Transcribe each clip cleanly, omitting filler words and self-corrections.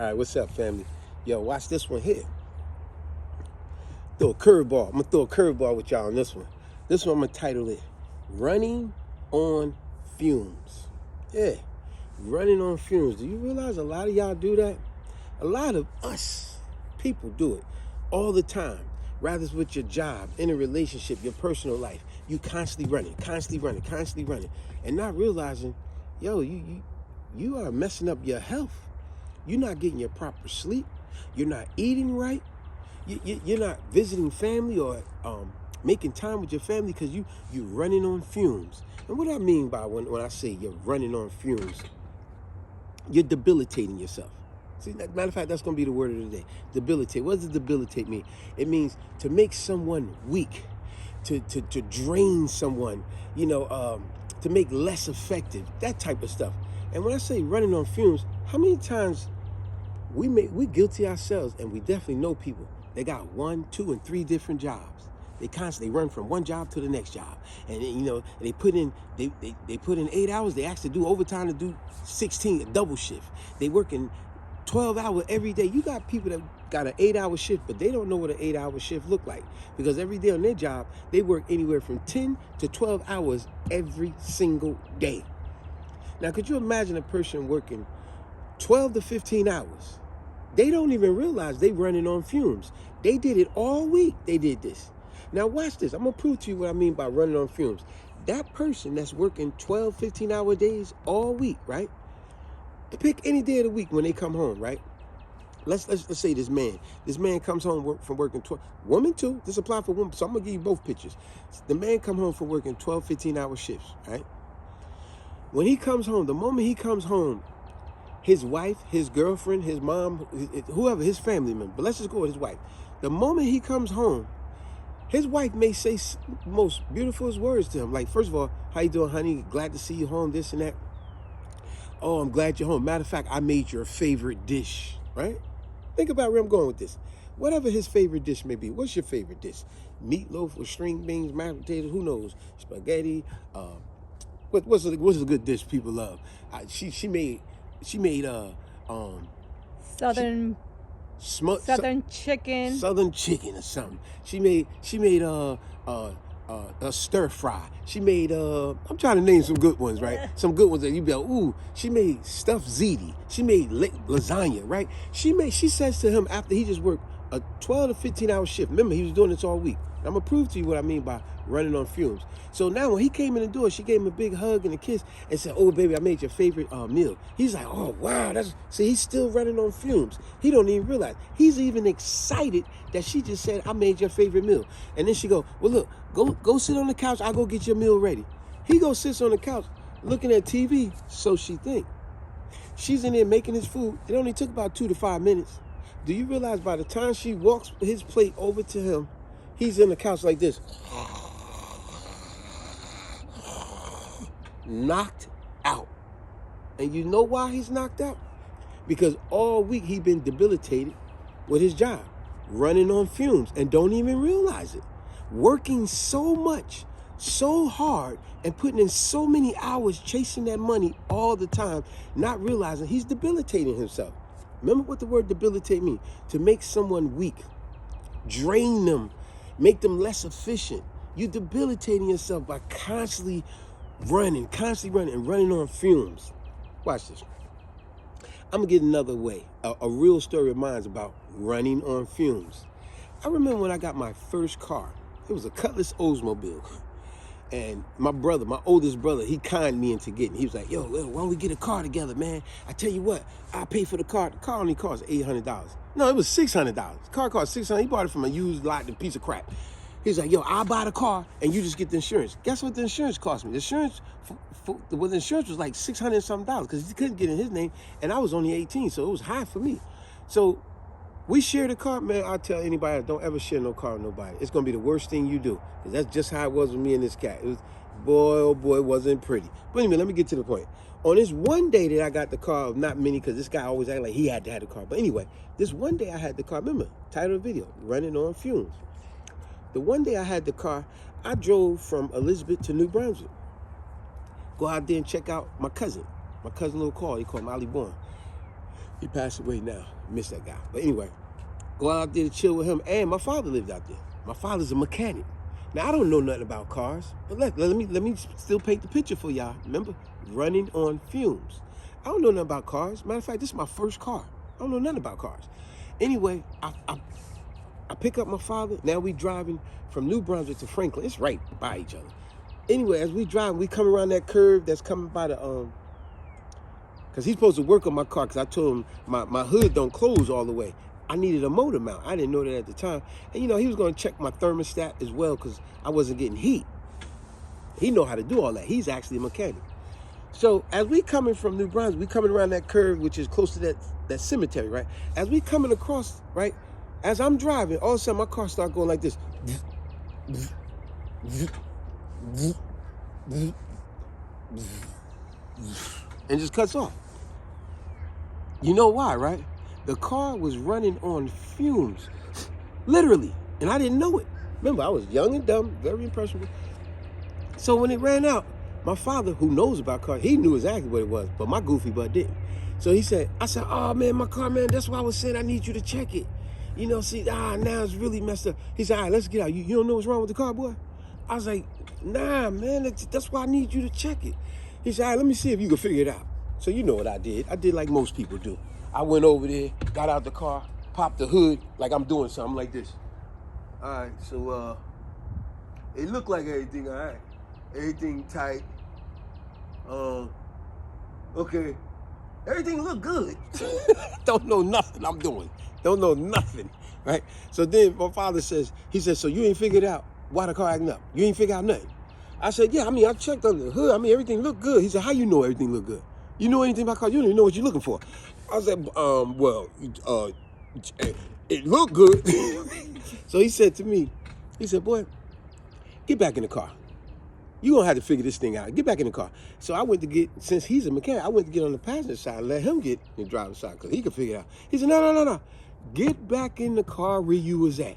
All right, what's up, family? Yo, watch this one here. Throw a curveball. I'm gonna throw a curveball with y'all on this one. This one I'm gonna title it "Running on Fumes." Yeah, running on fumes. Do you realize a lot of y'all do that? A lot of us people do it all the time. Rather it's with your job, in a relationship, your personal life. You constantly running, and not realizing, yo, you are messing up your health. You're not getting your proper sleep. You're not eating right. You're not visiting family or making time with your family because you're running on fumes. And what I mean by when I say you're running on fumes, you're debilitating yourself. See, matter of fact, that's going to be the word of the day. Debilitate. What does debilitate mean? It means to make someone weak, to drain someone, to make less effective, that type of stuff. And when I say running on fumes, how many times we guilty ourselves, and we definitely know people, they got 1, 2, and 3 different jobs. They constantly run from one job to the next job, and they put in 8 hours. They actually do overtime to do 16, a double shift. They working 12 hours every day. You got people that got an 8-hour shift, but they don't know what an 8-hour shift look like, because every day on their job they work anywhere from 10 to 12 hours every single day. Now, could you imagine a person working 12 to 15 hours? They don't even realize they running on fumes. They did it all week. They did this. Now watch this. I'm going to prove to you what I mean by running on fumes. That person that's working 12, 15-hour days all week, right? Pick any day of the week when they come home, right? Let's say this man. This man comes home from working 12. Woman too. This apply for women. So I'm going to give you both pictures. The man come home from working 12, 15-hour shifts, right? When he comes home, the moment he comes home, his wife, his girlfriend, his mom, whoever, his family member, but let's just go with his wife. The moment he comes home, his wife may say most beautiful words to him. Like, first of all, how you doing, honey? Glad to see you home, this and that. Oh, I'm glad you're home. Matter of fact, I made your favorite dish, right? Think about where I'm going with this. Whatever his favorite dish may be, what's your favorite dish? Meatloaf with string beans, mashed potatoes, who knows? Spaghetti. What's a good dish people love? She made Southern chicken. Southern chicken or something. She made a stir fry. She made I'm trying to name some good ones, right? Some good ones that you be like, ooh. She made stuffed ziti. She made lasagna, right? She says to him after he just worked a 12 to 15-hour shift. Remember, he was doing this all week. I'm gonna prove to you what I mean by running on fumes. So now when he came in the door, she gave him a big hug and a kiss and said, oh baby, I made your favorite meal. He's like, oh wow, see, he's still running on fumes. He don't even realize. He's even excited that she just said, I made your favorite meal. And then she go, well look, go sit on the couch, I'll go get your meal ready. He goes sits on the couch looking at TV, so she think. She's in there making his food. It only took about 2 to 5 minutes. Do you realize by the time she walks his plate over to him, he's in the couch like this, knocked out. And you know why he's knocked out? Because all week he been debilitated with his job, running on fumes, and don't even realize it. Working so much, so hard, and putting in so many hours chasing that money all the time, not realizing he's debilitating himself. Remember what the word debilitate means? To make someone weak, drain them, make them less efficient. You're debilitating yourself by constantly running and running on fumes. Watch this. I'm gonna get another way, a real story of mine about running on fumes. I remember when I got my first car. It was a Cutlass Oldsmobile. And my oldest brother, he conned me into getting. He was like, yo, why don't we get a car together, man? I tell you what, I'll pay for the car. The car only cost $800. No, it was $600. The car cost $600. He bought it from a used lot, a piece of crap. He's like, yo, I'll buy the car and you just get the insurance. Guess what the insurance cost me? The insurance was like $600 and something because he couldn't get in his name, and I was only 18, so it was high for me. So we shared a car, man. I'll tell anybody, don't ever share no car with nobody. It's gonna be the worst thing you do. Because that's just how it was with me and this cat. It was, boy, oh boy, it wasn't pretty. But anyway, let me get to the point. On this one day that I got the car, not many, because this guy always acted like he had to have the car. But anyway, this one day I had the car. Remember, title of the video, running on fumes. The one day I had the car, I drove from Elizabeth to New Brunswick. Go out there and check out my cousin little Carl. He called him Ali Bourne. He passed away now. Miss that guy. But anyway, go out there to chill with him. And my father lived out there. My father's a mechanic. Now, I don't know nothing about cars, but let me still paint the picture for y'all. Remember, running on fumes. I don't know nothing about cars. Matter of fact, this is my first car. I don't know nothing about cars. Anyway, I pick up my father. Now we driving from New Brunswick to Franklin. It's right by each other. Anyway, as we drive, we come around that curve that's coming by the, because he's supposed to work on my car, because I told him my hood don't close all the way. I needed a motor mount. I didn't know that at the time. And, you know, he was going to check my thermostat as well, because I wasn't getting heat. He know how to do all that. He's actually a mechanic. So as we coming from New Brunswick, we coming around that curve, which is close to that cemetery, right? As we coming across, right, as I'm driving, all of a sudden my car started going like this. And just cuts off. You know why, right? The car was running on fumes, literally, and I didn't know it. Remember, I was young and dumb, very impressionable. So when it ran out, my father, who knows about cars, he knew exactly what it was, but my goofy butt didn't. So I said, oh man, my car, man, that's why I was saying I need you to check it. You know, see, now it's really messed up. He said, all right, let's get out. You don't know what's wrong with the car, boy? I was like, nah, man, that's why I need you to check it. He said, all right, let me see if you can figure it out. So you know what I did. I did like most people do. I went over there, got out the car, popped the hood like I'm doing something like this. All right, so it looked like everything all right. Everything tight. Okay. Everything looked good. Don't know nothing I'm doing. Don't know nothing, right? So then my father says, so you ain't figured out why the car acting up? You ain't figured out nothing? I said, yeah, I mean, I checked under the hood. I mean, everything looked good. He said, how you know everything looked good? You know anything about cars? You don't even know what you're looking for. I said, it looked good. So he said to me, he said, boy, get back in the car. You're going to have to figure this thing out. Get back in the car. So I went to get, since he's a mechanic, I went to get on the passenger side and let him get in the driver's side because he could figure it out. He said, no. Get back in the car where you was at.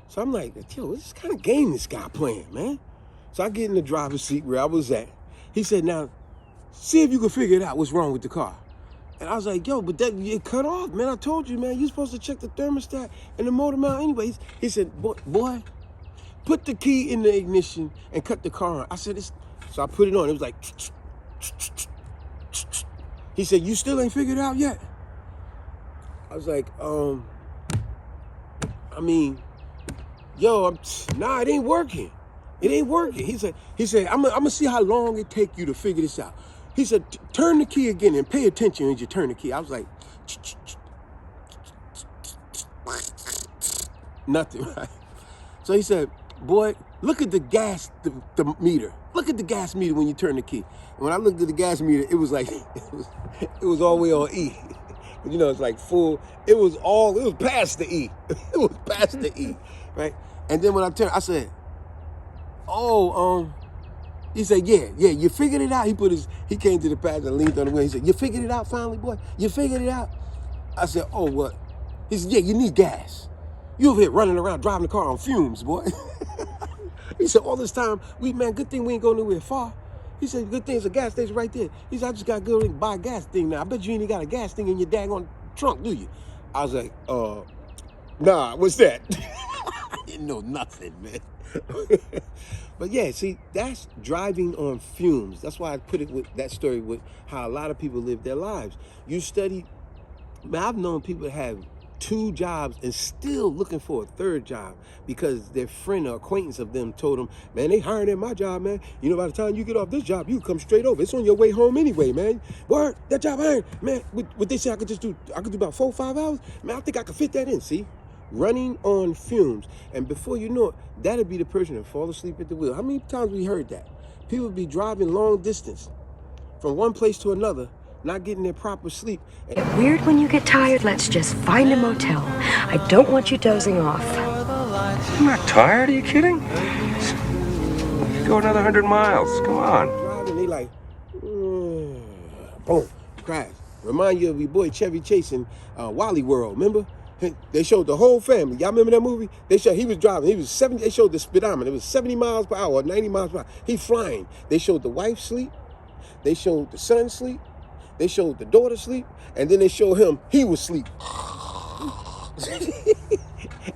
So I'm like, yo, what's this kind of game this guy playing, man? So I get in the driver's seat where I was at. He said, now, see if you can figure it out what's wrong with the car. And I was like, yo, but it cut off, man. I told you, man, you're supposed to check the thermostat and the motor mount anyways. He said, boy, put the key in the ignition and cut the car on. I said, so I put it on. It was like, he said, you still ain't figured it out yet? I was like, I mean, yo, nah, it ain't working. It ain't working. He said, I'm gonna see how long it take you to figure this out. He said, turn the key again and pay attention as you turn the key. I was like, nothing, right? So he said, boy, look at the gas, the meter. Look at the gas meter when you turn the key. And when I looked at the gas meter, it was like, it was all the way on E. You know, it's like full, it was past the E. It was past the E, right? And then when I turned, I said, he said, yeah, you figured it out. He came to the passenger and leaned on the wheel. He said, you figured it out finally, boy? You figured it out? I said, oh, what? He said, yeah, you need gas. You over here running around driving the car on fumes, boy. He said, all this time, man, good thing we ain't going nowhere far. He said, good thing it's a gas station right there. He said, I just got to go and buy a gas thing now. I bet you ain't got a gas thing in your daggone trunk, do you? I was like, nah, what's that? I didn't know nothing, man. But yeah, see, that's driving on fumes. That's why I put it with that story with how a lot of people live their lives. You study, man, I've known people that have 2 jobs and still looking for a 3rd job because their friend or acquaintance of them told them, man, they hiring at my job, man. You know, by the time you get off this job, you come straight over. It's on your way home anyway, man. Word, that job hiring, man, what they say I could do about 4 or 5 hours? Man, I think I could fit that in, see? Running on fumes. And before you know it, that'll be the person that fall asleep at the wheel. How many times we heard that? People be driving long distance from one place to another, not getting their proper sleep. Weird when you get tired, let's just find a motel. I don't want you dozing off. I'm not tired, are you kidding? Go another 100 miles, come on. Driving, they like, boom, crash. Remind you of your boy Chevy Chase in Wally World, remember? They showed the whole family. Y'all remember that movie? He was driving. They showed the speedometer. It was 70 miles per hour, 90 miles per hour. He flying. They showed the wife sleep. They showed the son sleep. They showed the daughter sleep, and then they showed him he was asleep.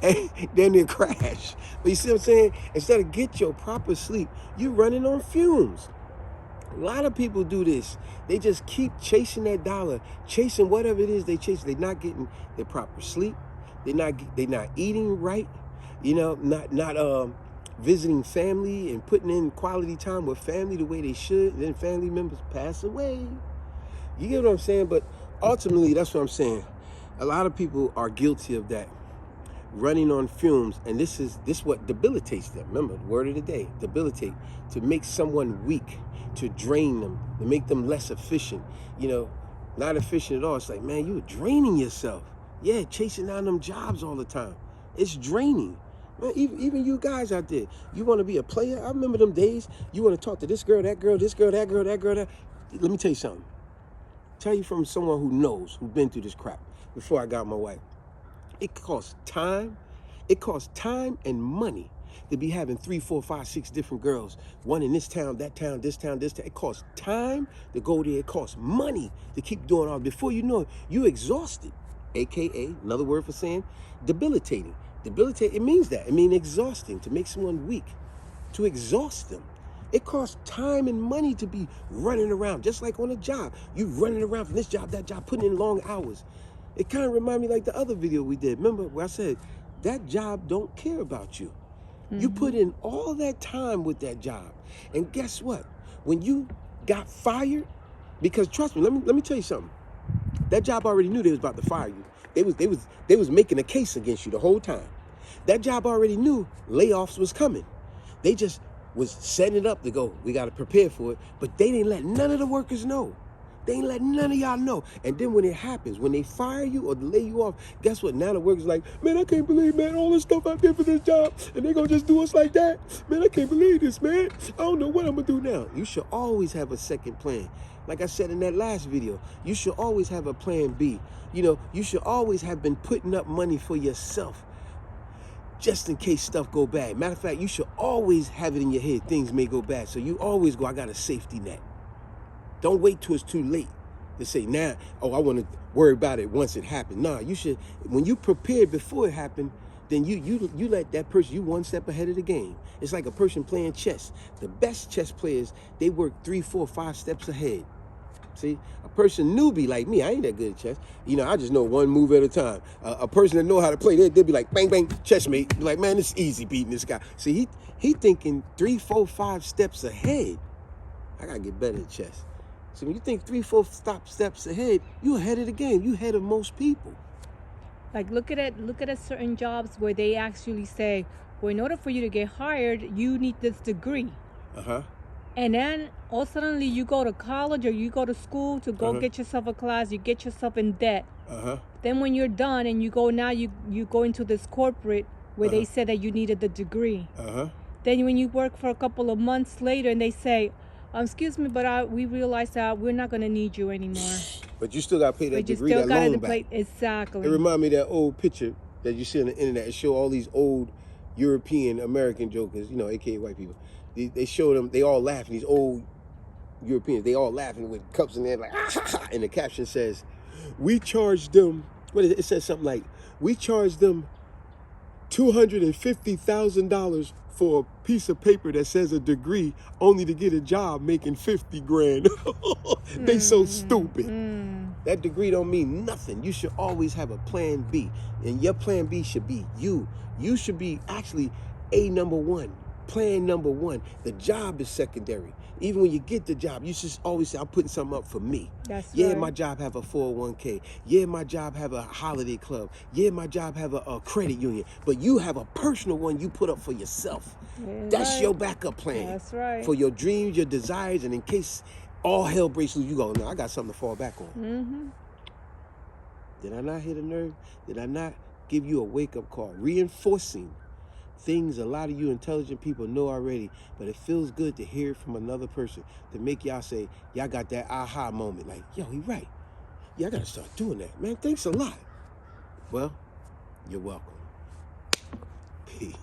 And then they crash. But you see what I'm saying? Instead of get your proper sleep, you running on fumes. A lot of people do this. They just keep chasing that dollar, chasing whatever it is they chase. They're not getting their proper sleep. They're not eating right. You know, not visiting family and putting in quality time with family the way they should. And then family members pass away. You get what I'm saying? But ultimately, that's what I'm saying. A lot of people are guilty of that, running on fumes, and this what debilitates them. Remember, the word of the day, debilitate, to make someone weak, to drain them, to make them less efficient. You know, not efficient at all. It's like, man, you're draining yourself. Yeah, chasing down them jobs all the time. It's draining. Man, even you guys out there, you want to be a player. I remember them days. You want to talk to this girl, that girl, this girl, that girl, that girl, that. Let me tell you something. Tell you from someone who knows, who's been through this crap before I got my wife. It costs time. It costs time and money to be having 3, 4, 5, 6 different girls. One in this town, that town, this town, this town. It costs time to go there. It costs money to keep doing all. Before you know it, you're exhausted. AKA, another word for saying debilitating. Debilitate, it means that. It means exhausting, to make someone weak, to exhaust them. It costs time and money to be running around, just like on a job. You running around from this job, that job, putting in long hours. It kind of reminds me like the other video we did. Remember where I said, that job don't care about you. You put in all that time with that job. And guess what? When you got fired, because trust me, let me tell you something. That job already knew they was about to fire you. They was making a case against you the whole time. That job already knew layoffs was coming. They just was setting it up to go, we got to prepare for it. But they didn't let none of the workers know. They ain't let none of y'all know. And then when it happens, when they fire you or lay you off, guess what? Now the workers like, man, I can't believe, man, all this stuff I did for this job, and they gonna just do us like that? Man, I can't believe this, man. I don't know what I'm gonna do now. You should always have a second plan. Like I said in that last video, you should always have a plan B. You know, you should always have been putting up money for yourself, just in case stuff go bad. Matter of fact, you should always have it in your head, things may go bad. So you always go, I got a safety net. Don't wait till it's too late to say, now, oh, I want to worry about it once it happened. Nah, you should, when you prepared before it happened, then you let that person, you one step ahead of the game. It's like a person playing chess. The best chess players, they work 3, 4, 5 steps ahead. See, a person newbie like me, I ain't that good at chess. You know, I just know one move at a time. A person that know how to play, they'll be like, bang, bang, chessmate. Be like, man, it's easy beating this guy. See, he thinking 3, 4, 5 steps ahead. I gotta get better at chess. So when you think 3, 4 steps ahead, you ahead of the game. You ahead of most people. Like look at certain jobs where they actually say, well, in order for you to get hired, you need this degree. And then all suddenly you go to college or you go to school to go get yourself a class, you get yourself in debt. Then when you're done and you go, now you go into this corporate where they said that you needed the degree. Then when you work for a couple of months later and they say, excuse me, but we realized that we're not going to need you anymore. But you still got to pay that degree, that loan back. Exactly. It reminds me of that old picture that you see on the internet. It show all these old European American jokers, you know, aka white people. They show them, they all laughing, these old Europeans, they all laughing with cups in their like, and the caption says, we charged them, it says something like, we charged them $250,000 for a piece of paper that says a degree, only to get a job making 50 grand. They so stupid. That degree don't mean nothing. You should always have a plan B. And your plan B should be you. You should be actually number one. Plan number one. The job is secondary. Even when you get the job, you should always say, I'm putting something up for me. That's yeah, right. My job have a 401k. Yeah, my job have a holiday club. Yeah, my job have a credit union. But you have a personal one you put up for yourself. That's your backup plan. That's right. For your dreams, your desires, and in case all hell breaks loose, you go, no, I got something to fall back on. Did I not hit a nerve? Did I not give you a wake-up call? Reinforcing things a lot of you intelligent people know already, but it feels good to hear it from another person, to make y'all say, y'all got that aha moment, like, yo, he right. Yeah, I gotta start doing that. Man, thanks a lot. Well, you're welcome. Peace.